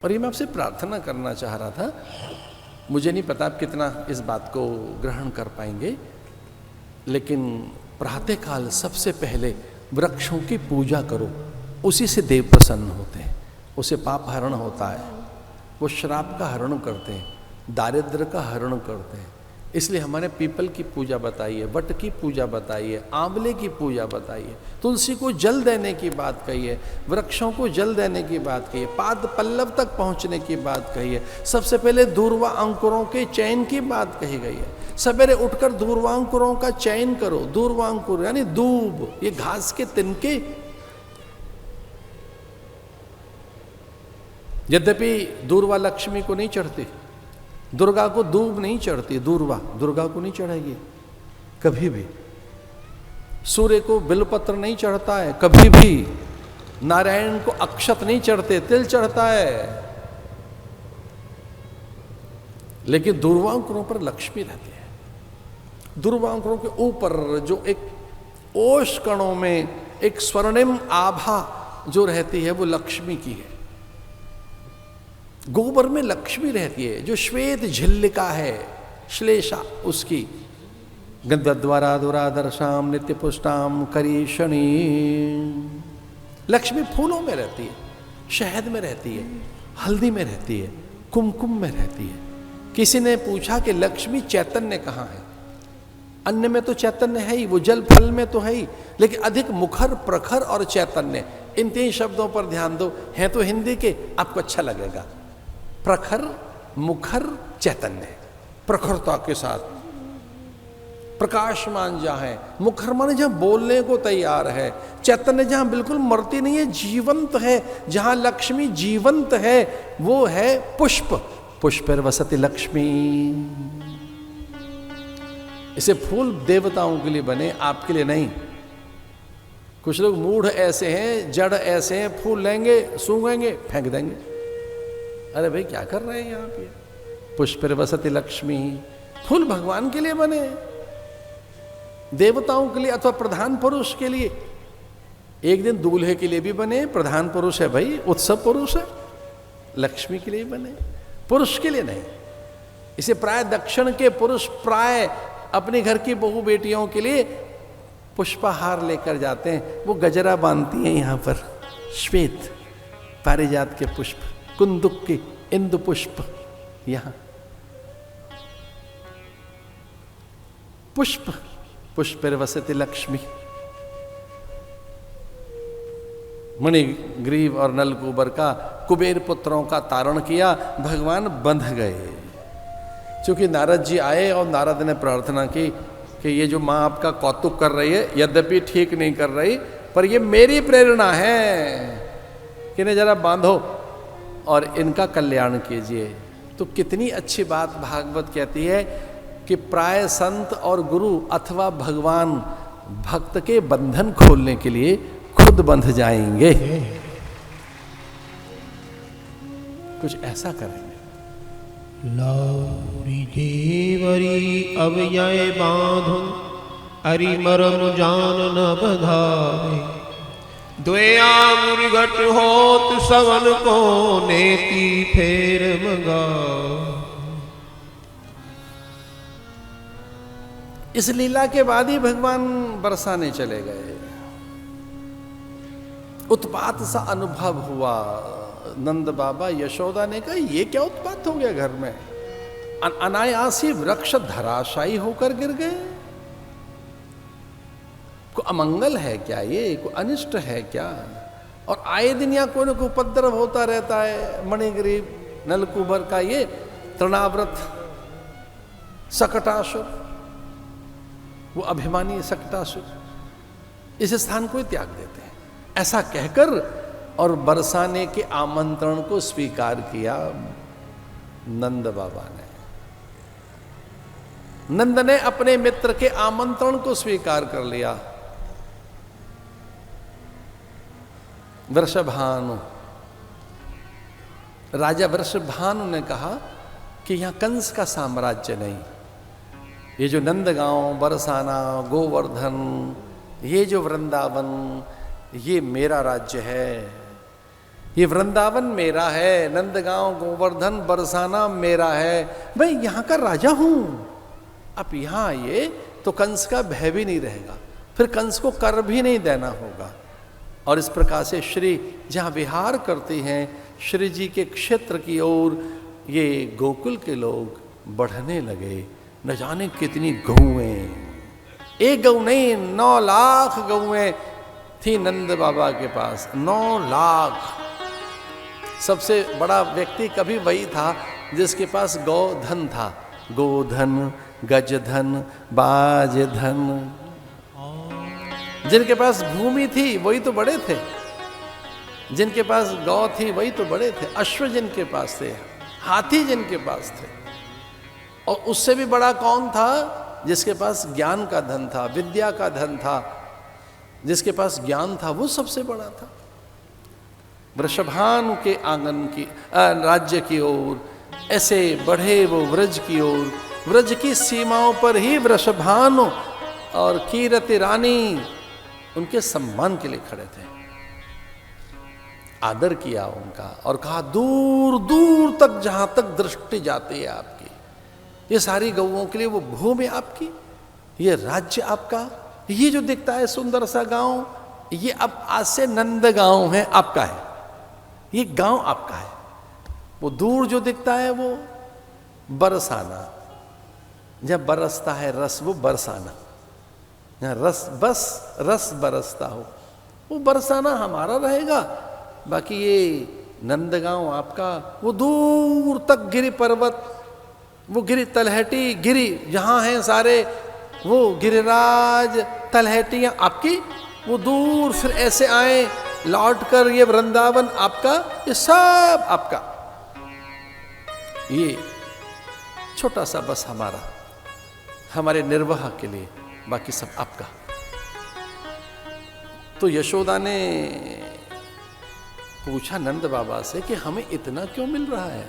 और ये मैं आपसे प्रार्थना करना चाह रहा था, मुझे नहीं पता आप कितना इस बात को ग्रहण कर पाएंगे, लेकिन प्रातःकाल सबसे पहले वृक्षों की पूजा करो, उसी से देव प्रसन्न होते हैं, उसे पाप हरण होता है, वो श्राप का हरण करते हैं, दारिद्र्य का हरण करते हैं। इसलिए हमारे पीपल की पूजा बताई है, वट की पूजा बताई है, आंवले की पूजा बताई है, तुलसी को जल देने की बात कही है, वृक्षों को जल देने की बात कही है, पाद पल्लव तक पहुंचने की बात कही है, सबसे पहले दूर्वा अंकुरों के चयन की बात कही गई है। सवेरे उठकर दूर्वांकुरों का चयन करो। दूर्वांकुर यानी दूब, ये घास के तिनके। यद्यपि दूर्वा लक्ष्मी को नहीं चढ़ती, दुर्गा को दूब नहीं चढ़ती, दूर्वा दुर्गा को नहीं चढ़ेगी कभी भी। सूर्य को बिलपत्र नहीं चढ़ता है कभी भी। नारायण को अक्षत नहीं चढ़ते, तिल चढ़ता है। लेकिन दूर्वांकुरों पर लक्ष्मी रहती है। दूर्वांकुरों के ऊपर जो एक ओष कणों में एक स्वर्णिम आभा जो रहती है वो लक्ष्मी की है। गोबर में लक्ष्मी रहती है, जो श्वेत झिल्लिका है श्लेषा उसकी। गंधद्वारा दुरादर्शाम नित्य पुष्टाम करीशनी। लक्ष्मी फूलों में रहती है, शहद में रहती है, हल्दी में रहती है, कुमकुम में रहती है। किसी ने पूछा कि लक्ष्मी चैतन्य कहाँ है? अन्न में तो चैतन्य है ही, वो जल फल में तो है ही, लेकिन अधिक मुखर, प्रखर और चैतन्य, इन तीन शब्दों पर ध्यान दो। हैं तो हिंदी के, आपको अच्छा लगेगा। प्रखर, मुखर, चैतन्य, प्रखरता के साथ, प्रकाशमान जहां है। मुखर माने जहां बोलने को तैयार है, चैतन्य जहां बिल्कुल मरती नहीं है, जीवंत है। जहां लक्ष्मी जीवंत है वो है पुष्प। पुष्पर वसति लक्ष्मी। इसे फूल देवताओं के लिए बने, आपके लिए नहीं। कुछ लोग मूढ़ ऐसे हैं, जड़ ऐसे हैं, फूल लेंगे, सूंघेंगे, फेंक देंगे। अरे भाई क्या कर रहे हैं यहाँ पे? पुष्पर वसति लक्ष्मी। फूल भगवान के लिए बने, देवताओं के लिए अथवा प्रधान पुरुष के लिए। एक दिन दूल्हे के लिए भी बने, प्रधान पुरुष है भाई, उत्सव पुरुष है, लक्ष्मी के लिए बने, पुरुष के लिए नहीं। इसे प्राय दक्षिण के पुरुष प्राय अपने घर की बहू बेटियों के लिए पुष्पहार लेकर जाते हैं। वो गजरा बांधती हैं यहाँ पर, श्वेत पारिजात के पुष्प, कुंदुक के इंदु पुष्प, यहां पुष्प। पुष्पर वसति लक्ष्मी। मणिग्रीव और नलकूबर का कुबेर पुत्रों का तारण किया, भगवान बंध गए। क्योंकि नारद जी आए और नारद ने प्रार्थना की कि ये जो मां आपका कौतुक कर रही है, यद्यपि ठीक नहीं कर रही, पर ये मेरी प्रेरणा है कि इन्हें जरा बांधो और इनका कल्याण कीजिए। तो कितनी अच्छी बात भागवत कहती है कि प्राय संत और गुरु अथवा भगवान भक्त के बंधन खोलने के लिए खुद बंध जाएंगे। कुछ ऐसा करेंगे। लाउरी जेवरी अब यह बांधो, अरि मरम जान न बधावे। द्वया मुर्गट होत सवन को, नेति फेर मंगा। इस लीला के बाद ही भगवान बरसाने चले गए। उत्पात सा अनुभव हुआ। नंद बाबा यशोदा ने कहा ये क्या उत्पात हो गया घर में? अनायास ही वृक्ष धराशायी होकर गिर गए। को अमंगल है क्या ये? को अनिष्ट है क्या? और आए दिन यहाँ कोई न कोई उपद्रव होता रहता है। मणिग्रीव नलकूबर का ये तृणाव्रत सकटासुर, वो अभिमानी सकटासुर, इस स्थान को त्याग देते हैं। ऐसा कहकर और बरसाने के आमंत्रण को स्वीकार किया नंद बाबा ने। नंद ने अपने मित्र के आमंत्रण को स्वीकार कर लिया। वृषभानु, राजा वृषभानु ने कहा कि यहां कंस का साम्राज्य नहीं, ये जो नंदगांव, बरसाना, गोवर्धन, ये जो वृंदावन, ये मेरा राज्य है। ये वृंदावन मेरा है, नंदगांव गोवर्धन बरसाना मेरा है, मैं यहाँ का राजा हूं। अब यहाँ आइए तो कंस का भय भी नहीं रहेगा, फिर कंस को कर भी नहीं देना होगा। और इस प्रकार से श्री जहाँ विहार करते हैं श्री जी के क्षेत्र की ओर ये गोकुल के लोग बढ़ने लगे। न जाने कितनी गौएं, एक गऊ नहीं 9 लाख गौएं थी नंद बाबा के पास, 9 लाख। सबसे बड़ा व्यक्ति कभी वही था जिसके पास गौधन था, गोधन, गजधन, बाजधन। जिनके पास भूमि थी वही तो बड़े थे, जिनके पास गौ थी वही तो बड़े थे, अश्व जिनके पास थे, हाथी जिनके पास थे। और उससे भी बड़ा कौन था? जिसके पास ज्ञान का धन था, विद्या का धन था, जिसके पास ज्ञान था वो सबसे बड़ा था। वृषभानु के आंगन की राज्य की ओर ऐसे बढ़े वो व्रज की ओर। व्रज की सीमाओं पर ही वृषभानु और कीरति रानी उनके सम्मान के लिए खड़े थे। आदर किया उनका और कहा दूर दूर तक जहां तक दृष्टि जाती है आपकी, ये सारी गौओं के लिए वो भूमि आपकी, ये राज्य आपका, ये जो दिखता है सुंदर सा गांव, ये अब आज से नंद गांव है, आपका है, ये गांव आपका है। वो दूर जो दिखता है वो बरसाना, जब बरसता है रस वो बरसाना, जहाँ रस बरसता हो वो बरसाना हमारा रहेगा। बाकी ये नंदगांव आपका, वो दूर तक गिरि पर्वत, वो गिरि तलहटी गिरि जहाँ हैं सारे, वो गिरिराज तलहटियाँ आपकी, वो दूर फिर ऐसे आए लौट कर ये वृंदावन आपका, ये सब आपका। ये छोटा सा बस हमारा, हमारे निर्वाह के लिए, बाकी सब आपका। तो यशोदा ने पूछा नंद बाबा से कि हमें इतना क्यों मिल रहा है,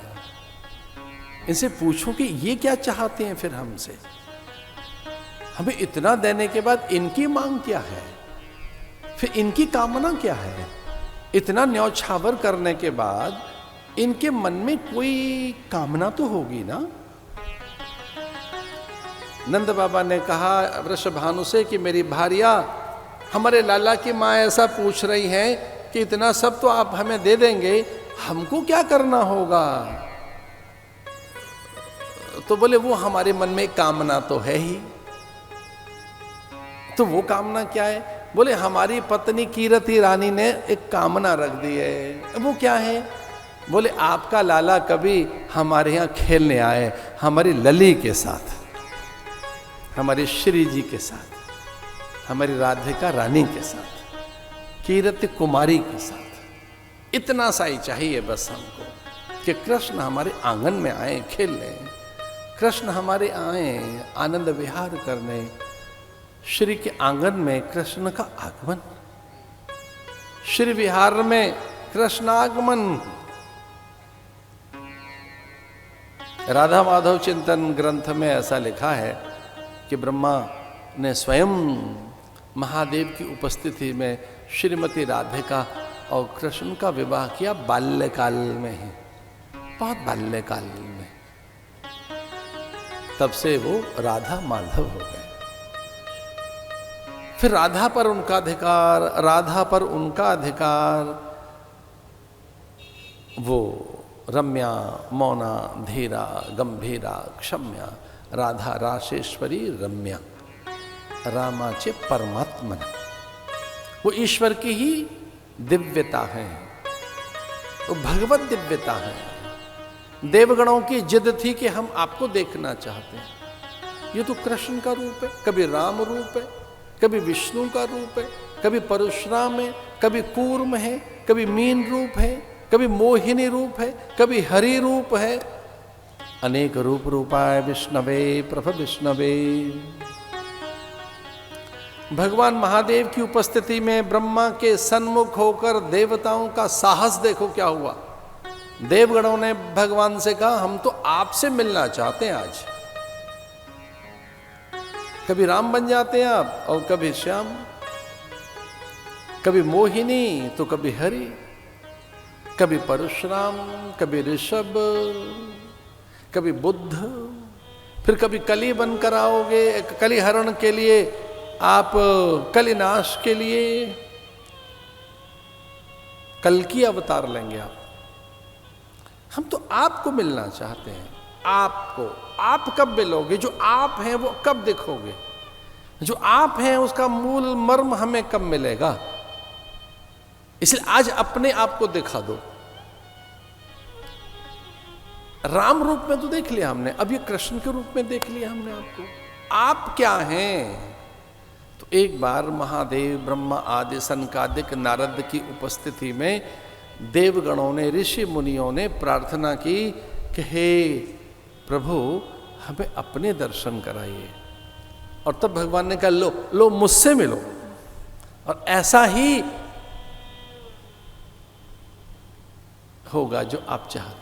इनसे पूछो कि ये क्या चाहते हैं फिर हमसे, हमें इतना देने के बाद इनकी मांग क्या है, फिर इनकी कामना क्या है। इतना न्यौछावर करने के बाद इनके मन में कोई कामना तो होगी ना। नंद बाबा ने कहा वृषभानु से कि मेरी भारिया, हमारे लाला की माँ ऐसा पूछ रही हैं कि इतना सब तो आप हमें दे देंगे, हमको क्या करना होगा। तो बोले वो हमारे मन में कामना तो है ही। तो वो कामना क्या है? बोले हमारी पत्नी कीरति रानी ने एक कामना रख दी है। वो क्या है? बोले आपका लाला कभी हमारे यहाँ खेलने आए, हमारी लली के साथ, हमारे श्री जी के साथ, हमारी राधिका रानी के साथ, कीरति कुमारी के साथ। इतना सा ही चाहिए बस हमको कि कृष्ण हमारे आंगन में आए खेलने, कृष्ण हमारे आए आनंद विहार करने। श्री के आंगन में कृष्ण का आगमन, श्री विहार में कृष्ण आगमन। राधा माधव चिंतन ग्रंथ में ऐसा लिखा है कि ब्रह्मा ने स्वयं महादेव की उपस्थिति में श्रीमती राधिका और कृष्ण का विवाह किया बाल्यकाल में ही, बहुत बाल्यकाल में। तब से वो राधा माधव हो गए। फिर राधा पर उनका अधिकार, राधा पर उनका अधिकार, वो रम्या, मौना, धीरा, गंभीरा, क्षम्या, राधा राशेश्वरी रम्या, रामाचे परमात्मन। वो ईश्वर की ही दिव्यता है, वो भगवत दिव्यता है। देवगणों की जिद थी कि हम आपको देखना चाहते हैं। ये तो कृष्ण का रूप है, कभी राम रूप है, कभी विष्णु का रूप है, कभी परशुराम है, कभी कूर्म है, कभी मीन रूप है, कभी मोहिनी रूप है, कभी हरि रूप है। अनेक रूप रूपाय विष्णवे प्रभ विष्णवे। भगवान महादेव की उपस्थिति में ब्रह्मा के सन्मुख होकर देवताओं का साहस देखो क्या हुआ। देवगणों ने भगवान से कहा हम तो आपसे मिलना चाहते हैं आज। कभी राम बन जाते हैं आप और कभी श्याम, कभी मोहिनी तो कभी हरि, कभी परशुराम, कभी ऋषभ, कभी बुद्ध, फिर कभी कली बनकर आओगे, कली हरण के लिए, आप कलिनाश के लिए कल की अवतार लेंगे आप। हम तो आपको मिलना चाहते हैं, आपको। आप कब मिलोगे? जो आप हैं वो कब देखोगे? जो आप हैं उसका मूल मर्म हमें कब मिलेगा? इसलिए आज अपने आप को दिखा दो। राम रूप में तो देख लिया हमने, अब ये कृष्ण के रूप में देख लिया हमने आपको। आप क्या हैं? तो एक बार महादेव, ब्रह्मा आदि सनकादिक नारद की उपस्थिति में देवगणों ने, ऋषि मुनियों ने प्रार्थना की कि हे प्रभु हमें अपने दर्शन कराइए। और तब भगवान ने कहा लो लो मुझसे मिलो। और ऐसा ही होगा जो आप चाहते हैं।